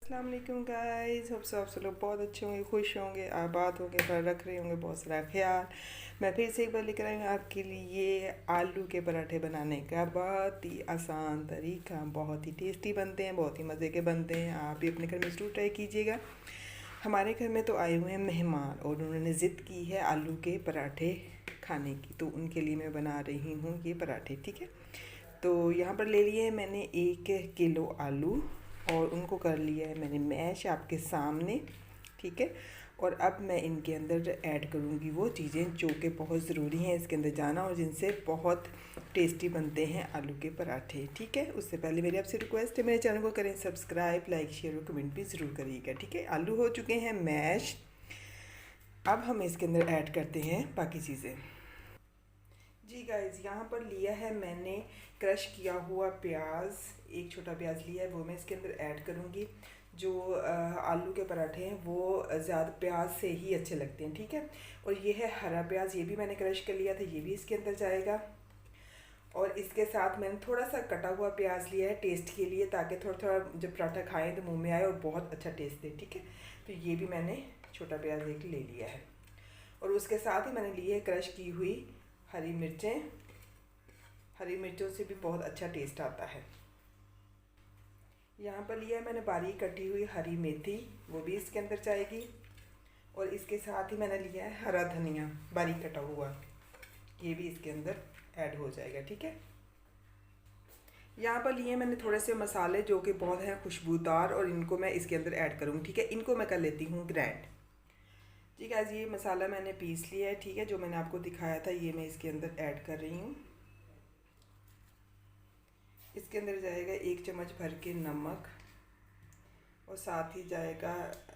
अस्सलाम वालेकुम guys, hope सब लोग बहुत अच्छे होंगे, खुश होंगे, आबाद होंगे, पर रख रहे होंगे बहुत सारा ख्याल। मैं फिर से एक बार लेकर आई हूँ आपके लिए आलू के पराठे बनाने का बहुत ही आसान तरीका। बहुत ही टेस्टी बनते हैं, बहुत ही मज़े के बनते हैं। आप भी अपने घर में ज़रूर ट्राई कीजिएगा। हमारे घर में तो आए हुए हैं मेहमान और उन्होंने ज़िद की है आलू के पराठे खाने की, तो उनके लिए मैं बना रही हूँ ये पराठे। ठीक है, तो यहाँ पर ले लिए मैंने 1 किलो आलू और उनको कर लिया है मैंने मैश आपके सामने। ठीक है, और अब मैं इनके अंदर ऐड करूँगी वो चीज़ें जो कि बहुत ज़रूरी हैं इसके अंदर जाना और जिनसे बहुत टेस्टी बनते हैं आलू के पराठे। ठीक है, उससे पहले मेरी आपसे रिक्वेस्ट है, मेरे चैनल को करें सब्सक्राइब, लाइक, शेयर और कमेंट भी ज़रूर करिएगा। ठीक है, आलू हो चुके हैं मैश। अब हम इसके अंदर ऐड करते हैं बाकी चीज़ें। जी गाइज़, यहाँ पर लिया है मैंने क्रश किया हुआ प्याज, एक छोटा प्याज लिया है, वो मैं इसके अंदर ऐड करूँगी। जो आलू के पराठे हैं वो ज़्यादा प्याज से ही अच्छे लगते हैं। ठीक है, और ये है हरा प्याज, ये भी मैंने क्रश कर लिया था, ये भी इसके अंदर जाएगा। और इसके साथ मैंने थोड़ा सा कटा हुआ प्याज लिया है टेस्ट के लिए, ताकि थोड़ा थोड़ा जब पराठा खाएँ तो मुँह में आए और बहुत अच्छा टेस्ट दे। ठीक है, तो ये भी मैंने छोटा प्याज एक ले लिया है। और उसके साथ ही मैंने ली है क्रश की हुई हरी मिर्चें। हरी मिर्चों से भी बहुत अच्छा टेस्ट आता है। यहाँ पर लिया है मैंने बारीक कटी हुई हरी मेथी, वो भी इसके अंदर जाएगी। और इसके साथ ही मैंने लिया है हरा धनिया बारीक कटा हुआ, ये भी इसके अंदर ऐड हो जाएगा। ठीक है, यहाँ पर लिए मैंने थोड़े से मसाले जो कि बहुत हैं खुशबूदार, और इनको मैं इसके अंदर ऐड करूँगी। ठीक है, इनको मैं कर लेती हूँ ग्राइंड। जी गाइस, ये मसाला मैंने पीस लिया है। ठीक है, जो मैंने आपको दिखाया था ये मैं इसके अंदर ऐड कर रही हूँ। इसके अंदर जाएगा 1 चम्मच भर के नमक, और साथ ही जाएगा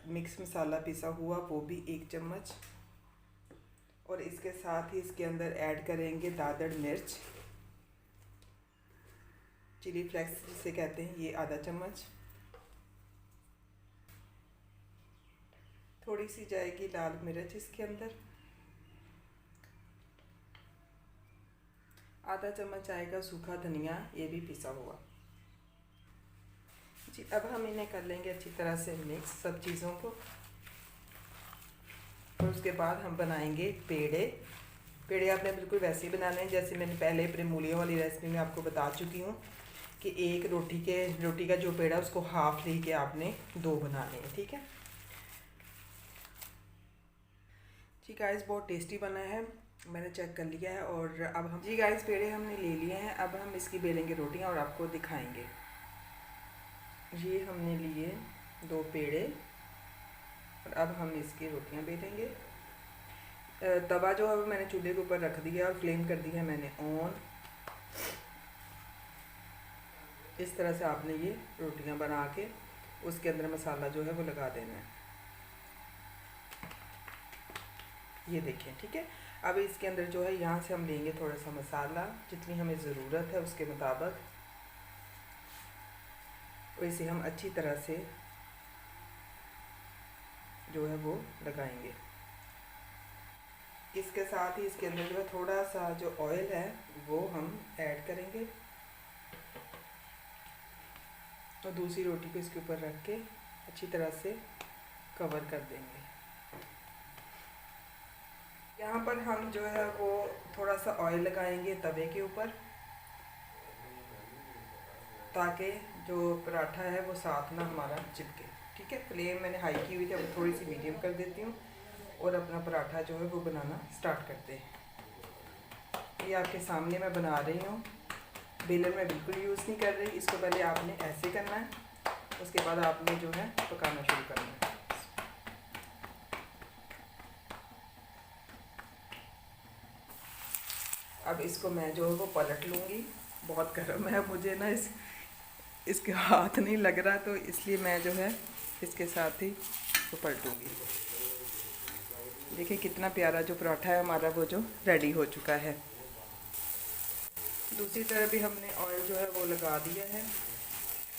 मिक्स मसाला पिसा हुआ, वो भी 1 चम्मच। और इसके साथ ही इसके अंदर ऐड करेंगे दादड़ मिर्च, चिली फ्लेक्स जिसे कहते हैं, ये आधा चम्मच। थोड़ी सी जाएगी लाल मिर्च इसके अंदर, आधा चम्मच आएगा सूखा धनिया, ये भी पिसा हुआ। जी, अब हम इन्हें कर लेंगे अच्छी तरह से मिक्स सब चीज़ों को। और उसके बाद हम बनाएंगे पेड़े। पेड़े आपने बिल्कुल वैसे ही बनाने हैं जैसे मैंने पहले अपने मूलियों वाली रेसिपी में आपको बता चुकी हूँ कि एक रोटी का जो पेड़ा उसको हाफ लेके आपने 2 बनाने हैं। ठीक है जी गाइस, बहुत टेस्टी बना है, मैंने चेक कर लिया है। और अब हम जी गाइस, पेड़े हमने ले लिए हैं, अब हम इसकी बेलेंगे रोटियां और आपको दिखाएंगे। ये हमने लिए 2 पेड़े और अब हम इसकी रोटियां बेलेंगे। तवा जो है वो मैंने चूल्हे के ऊपर रख दिया और फ्लेम कर दिया है मैंने ऑन। इस तरह से आपने ये रोटियां बना के उसके अंदर मसाला जो है वो लगा देना है। ये देखिए, ठीक है। अब इसके अंदर जो है यहाँ से हम लेंगे थोड़ा सा मसाला, जितनी हमें ज़रूरत है उसके मुताबिक, और इसे हम अच्छी तरह से जो है वो लगाएंगे। इसके साथ ही इसके अंदर जो है थोड़ा सा जो ऑयल है वो हम ऐड करेंगे और दूसरी रोटी को इसके ऊपर रख के अच्छी तरह से कवर कर देंगे। यहाँ पर हम जो है वो थोड़ा सा ऑयल लगाएंगे तवे के ऊपर, ताकि जो पराठा है वो साथ ना हमारा चिपके। ठीक है, फ्लेम मैंने हाई की हुई थी, अब थोड़ी सी मीडियम कर देती हूँ और अपना पराठा जो है वो बनाना स्टार्ट करते हैं। ये आपके सामने मैं बना रही हूँ, बेलन में बिल्कुल यूज़ नहीं कर रही। इसको पहले आपने ऐसे करना है, उसके बाद आपने जो है पकाना शुरू करना है। अब इसको मैं जो है वो पलट लूँगी। बहुत गर्म है, मुझे ना इसके हाथ नहीं लग रहा, तो इसलिए मैं जो है इसके साथ ही इसको पलटूँगी। देखिए कितना प्यारा जो पराठा है हमारा वो जो रेडी हो चुका है। दूसरी तरफ भी हमने ऑयल जो है वो लगा दिया है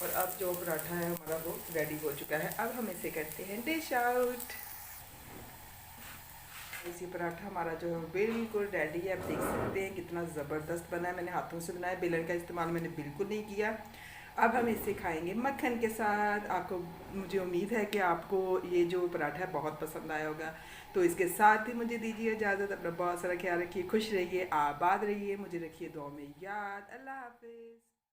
और अब जो पराठा है हमारा वो रेडी हो चुका है। अब हम इसे करते हैं डिश आउट। इसी पराठा हमारा जो है बिल्कुल रेडी है। आप देख सकते हैं कितना ज़बरदस्त बना है। मैंने हाथों से बनाया, बेलन का इस्तेमाल मैंने बिल्कुल नहीं किया। अब हम इसे खाएंगे मक्खन के साथ। आपको, मुझे उम्मीद है कि आपको ये जो पराठा बहुत पसंद आया होगा। तो इसके साथ ही मुझे दीजिए इजाज़त। अपना बहुत सारा ख्याल रखिए, खुश रहिए, आबाद रहिए, मुझे रखिए दुआ में याद। अल्लाह हाफिज़।